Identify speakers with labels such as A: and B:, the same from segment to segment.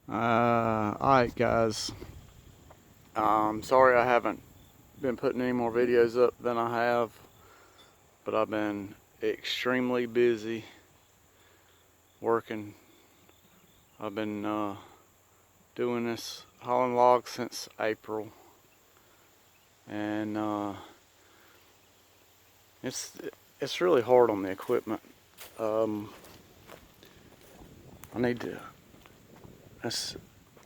A: Alright guys, sorry I haven't been putting any more videos up than I have, but I've been extremely busy working. I've been doing this hauling logs since April, and it's really hard on the equipment. It's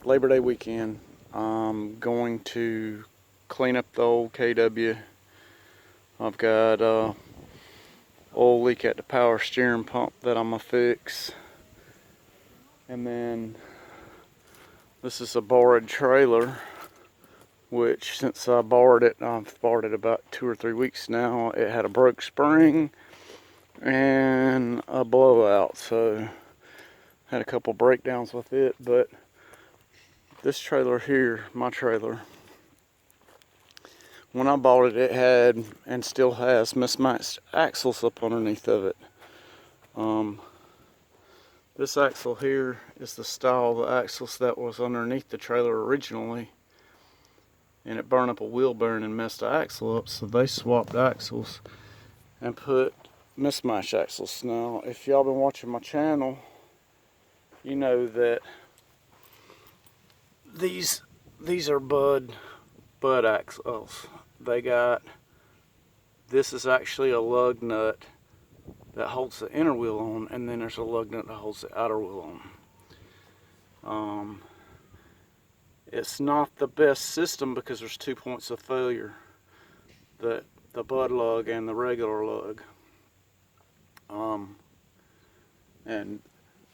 A: Labor Day weekend. I'm going to clean up the old KW. I've got oil leak at the power steering pump that I'm gonna fix, and then this is a borrowed trailer, which since I've borrowed it about 2 or 3 weeks now. It had a broke spring and a blowout, so had a couple breakdowns with it. But this trailer here, my trailer, when I bought it, it had and still has mismatched axles up underneath of it. This axle here is the style of the axles that was underneath the trailer originally, and it burned up a wheel bearing and messed the axle up, so they swapped axles and put mismatched axles. Now, if y'all been watching my channel, you know that these are Bud axles. This is actually a lug nut that holds the inner wheel on, and then there's a lug nut that holds the outer wheel on. It's not the best system because there's 2 points of failure, the Bud lug and the regular lug. And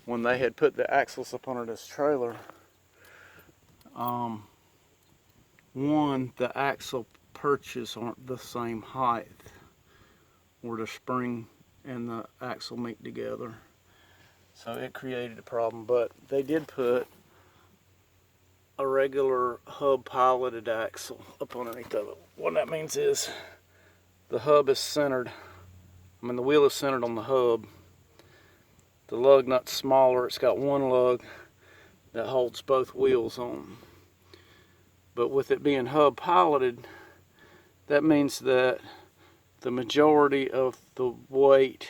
A: when they had put the axles up under this trailer, one, the axle perches aren't the same height where the spring and the axle meet together, so it created a problem. But they did put a regular hub piloted axle up underneath of it. What that means is the hub is centered, the wheel is centered on the hub. The lug nut's smaller, it's got one lug that holds both wheels on. But with it being hub piloted, that means that the majority of the weight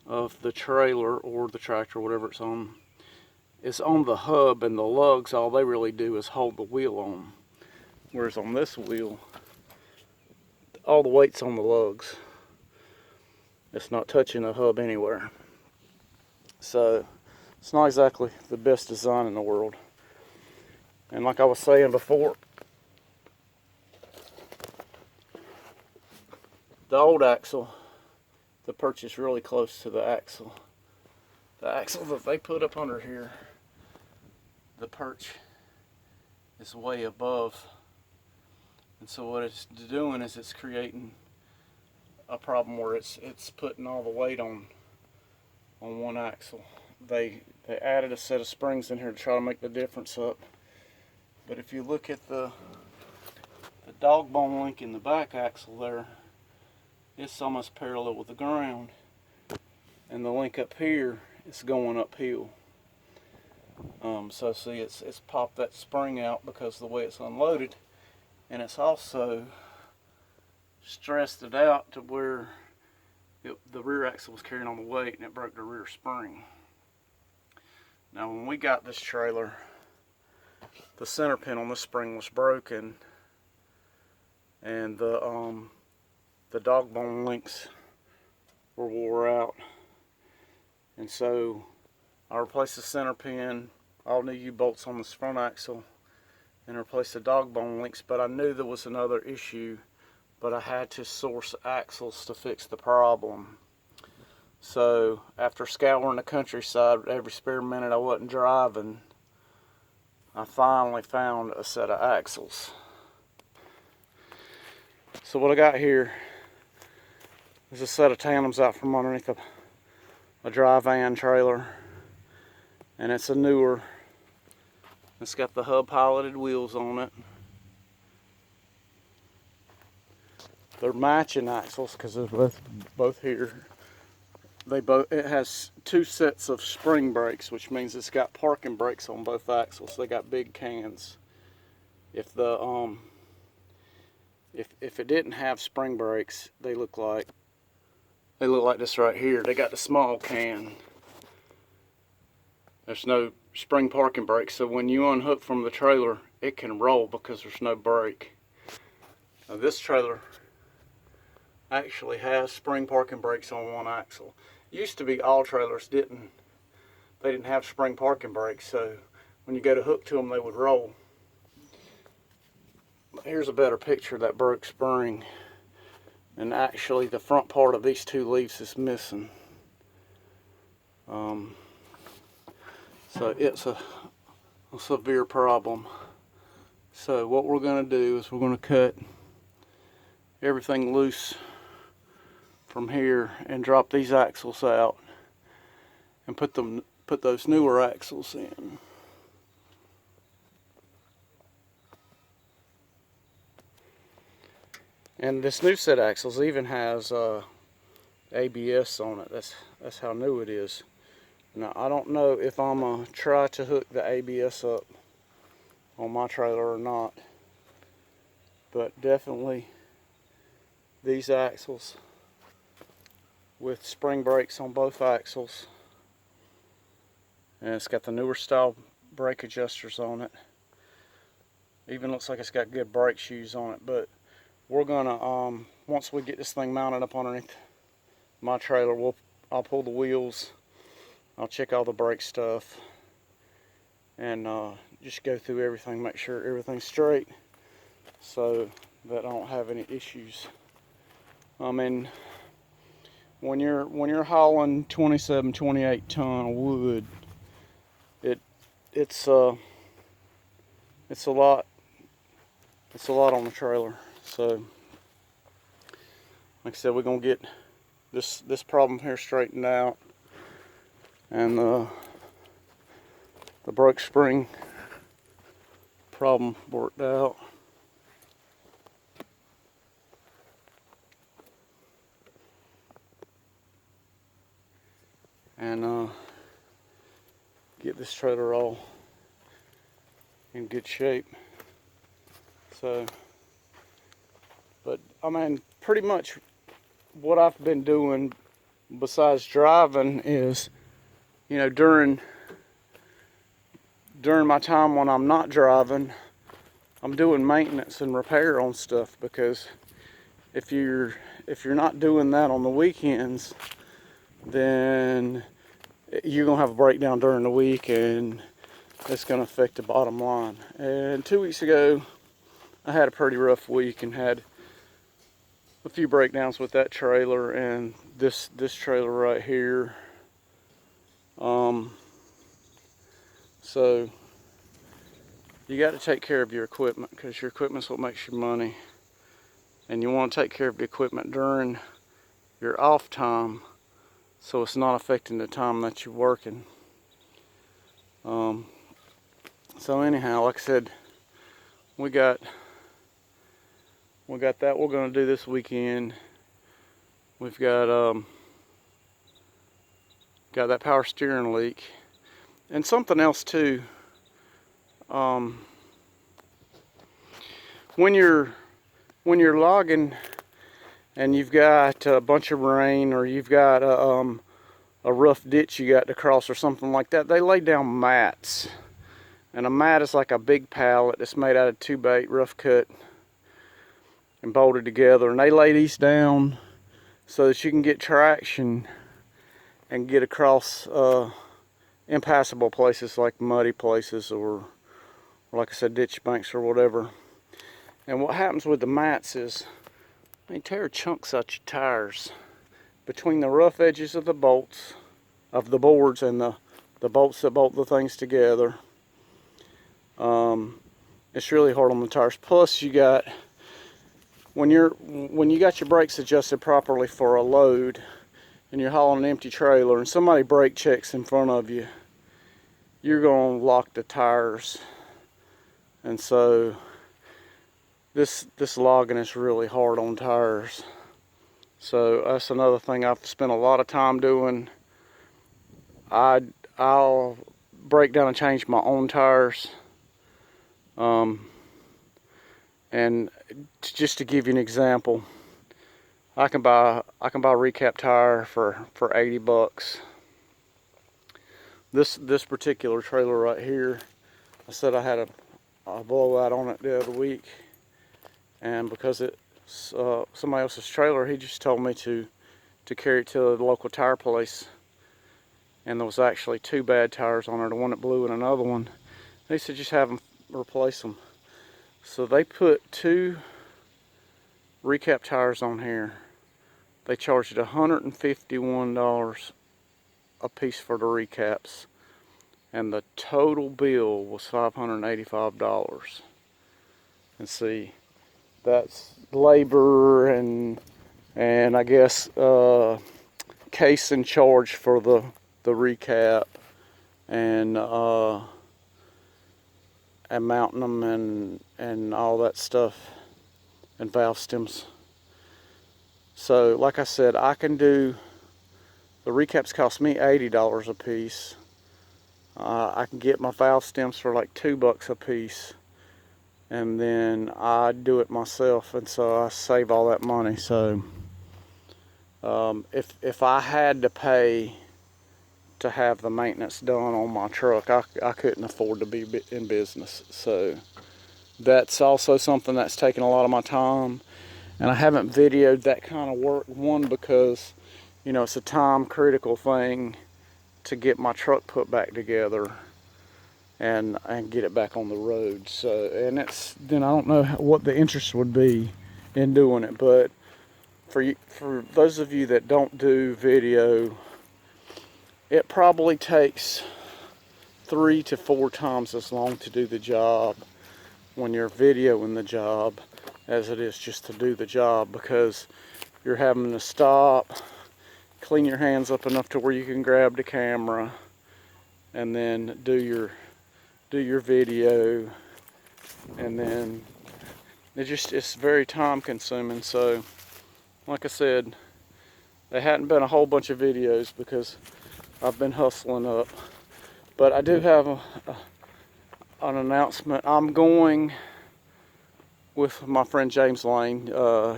A: of the trailer or the tractor, whatever it's on, is on the hub, and the lugs, all they really do is hold the wheel on. Whereas on this wheel, all the weight's on the lugs. It's not touching the hub anywhere. So it's not exactly the best design in the world. And like I was saying before, the old axle, the perch is really close to the axle. The axle that they put up under here, the perch is way above. And so what it's doing is it's creating a problem where it's putting all the weight on one axle. They added a set of springs in here to try to make the difference up. But if you look at the dog bone link in the back axle there, it's almost parallel with the ground. And the link up here is going uphill. So see, it's popped that spring out because of the way it's unloaded. And it's also stressed it out to where the rear axle was carrying on the weight, and it broke the rear spring. Now when we got this trailer, the center pin on the spring was broken, and the dog bone links were wore out. And so I replaced the center pin, all new U-bolts on this front axle, and replaced the dog bone links. But I knew there was another issue, but I had to source axles to fix the problem. So after scouring the countryside every spare minute I wasn't driving, I finally found a set of axles. So what I got here is a set of tandems out from underneath a dry van trailer, and it's a newer. It's got the hub piloted wheels on it. They're matching axles because they're both here. it has two sets of spring brakes, which means it's got parking brakes on both axles. They got big cans. If the if it didn't have spring brakes, they look like this right here. They got the small can. There's no spring parking brakes, so when you unhook from the trailer, it can roll because there's no brake. Now this trailer actually has spring parking brakes on one axle. It used to be all trailers didn't have spring parking brakes, so when you go to hook to them, they would roll. Here's a better picture of that broke spring, and actually the front part of these two leaves is missing. So it's a severe problem. So what we're going to do is we're going to cut everything loose from here and drop these axles out and put those newer axles in. And this new set of axles even has ABS on it. That's how new it is. Now I don't know if I'm gonna try to hook the ABS up on my trailer or not, but definitely these axles with spring brakes on both axles, and it's got the newer style brake adjusters on it. Even looks like it's got good brake shoes on it. But we're gonna once we get this thing mounted up underneath my trailer, I'll pull the wheels, I'll check all the brake stuff, and just go through everything, make sure everything's straight so that I don't have any issues. I mean, when you're hauling 27, 28 ton of wood, it's a lot on the trailer. So like I said, we're gonna get this problem here straightened out, and the broke spring problem worked out. And get this trailer all in good shape. So, but I mean, pretty much what I've been doing besides driving is, you know, during my time when I'm not driving, I'm doing maintenance and repair on stuff, because if you're not doing that on the weekends, then you're gonna have a breakdown during the week, and it's gonna affect the bottom line. And 2 weeks ago, I had a pretty rough week and had a few breakdowns with that trailer and this trailer right here. So you got to take care of your equipment, because your equipment's what makes you money, and you want to take care of the equipment during your off time, so it's not affecting the time that you're working. So anyhow, like I said, we got that we're going to do this weekend. We've got that power steering leak, and something else too. When you're logging and you've got a bunch of rain, or you've got a rough ditch you got to cross or something like that, they lay down mats. And a mat is like a big pallet that's made out of 2x8 rough cut and bolted together, and they lay these down so that you can get traction and get across impassable places like muddy places, or like I said, ditch banks or whatever. And what happens with the mats is they tear chunks out your tires between the rough edges of the bolts of the boards and the bolts that bolt the things together. It's really hard on the tires. Plus, you got, when you got your brakes adjusted properly for a load and you're hauling an empty trailer and somebody brake checks in front of you, you're going to lock the tires. And so this logging is really hard on tires. So that's another thing I've spent a lot of time doing. I'll break down and change my own tires. And just to give you an example, I can buy a recap tire for 80 bucks. This particular trailer right here, I said I had a blowout on it the other week, and because it's somebody else's trailer, he just told me to carry it to the local tire place. And there was actually 2 bad tires on there, the one that blew and another one. They said just have them replace them. So they put 2 recap tires on here. They charged $151 a piece for the recaps, and the total bill was $585. And see, that's labor and I guess case and charge for the recap, and mounting them and all that stuff, and valve stems. So like I said, I can do, the recaps cost me $80 a piece. I can get my valve stems for like $2 a piece, and then I do it myself, and so I save all that money. So if I had to pay to have the maintenance done on my truck, I couldn't afford to be in business. So that's also something that's taken a lot of my time, and I haven't videoed that kind of work. One, because you know, it's a time critical thing to get my truck put back together and get it back on the road. So, and then I don't know what the interest would be in doing it, but for those of you that don't do video, it probably takes 3 to 4 times as long to do the job when you're videoing the job as it is just to do the job, because you're having to stop, clean your hands up enough to where you can grab the camera, and then do your video, and then it's very time consuming. So like I said, there hadn't been a whole bunch of videos because I've been hustling up. But I do have an announcement. I'm going with my friend James Lane.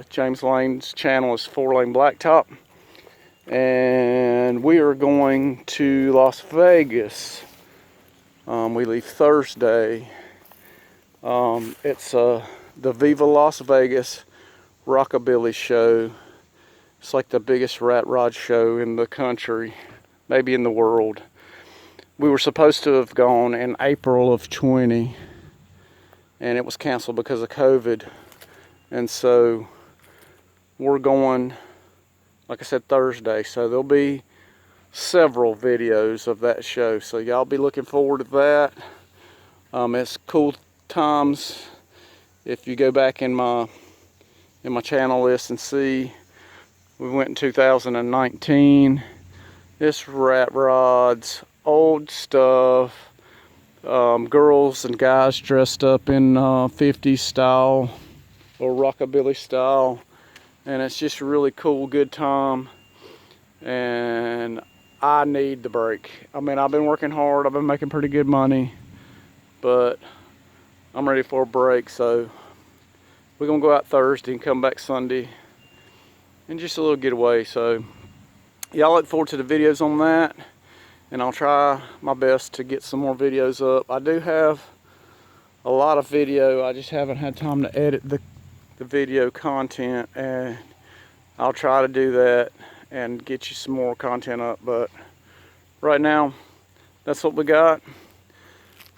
A: James Lane's channel is 4Lane Blacktop, and we are going to Las Vegas. We leave Thursday. It's the Viva Las Vegas Rockabilly Show. It's like the biggest rat rod show in the country, maybe in the world. We were supposed to have gone in April of 20, and it was canceled because of COVID. And so we're going, like I said, Thursday. So there'll be several videos of that show. So y'all be looking forward to that. It's cool times. If you go back in my channel list and see, we went in 2019. It's rat rods, old stuff, girls and guys dressed up in 50s style or rockabilly style, and it's just a really cool, good time. And I need the break. I mean, I've been working hard, I've been making pretty good money, but I'm ready for a break. So we're gonna go out Thursday and come back Sunday, and just a little getaway. So y'all look forward to the videos on that, and I'll try my best to get some more videos up. I do have a lot of video, I just haven't had time to edit the video content, and I'll try to do that and get you some more content up. But right now, that's what we got.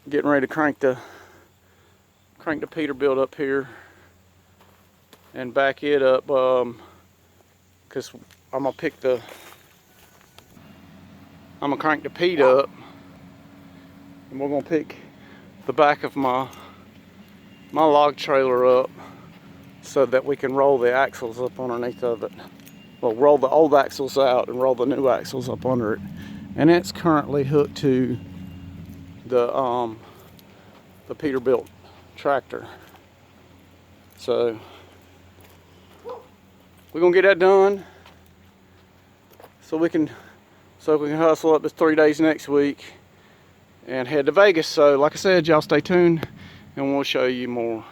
A: Getting ready to crank the Peterbilt up here and back it up, because I'm gonna crank the Pete up, and we're gonna pick the back of my log trailer up so that we can roll the axles up underneath of it. Well, roll the old axles out and roll the new axles up under it. And it's currently hooked to the Peterbilt tractor. So we're gonna get that done so we can hustle up this 3 days next week and head to Vegas. So like I said, y'all stay tuned and we'll show you more.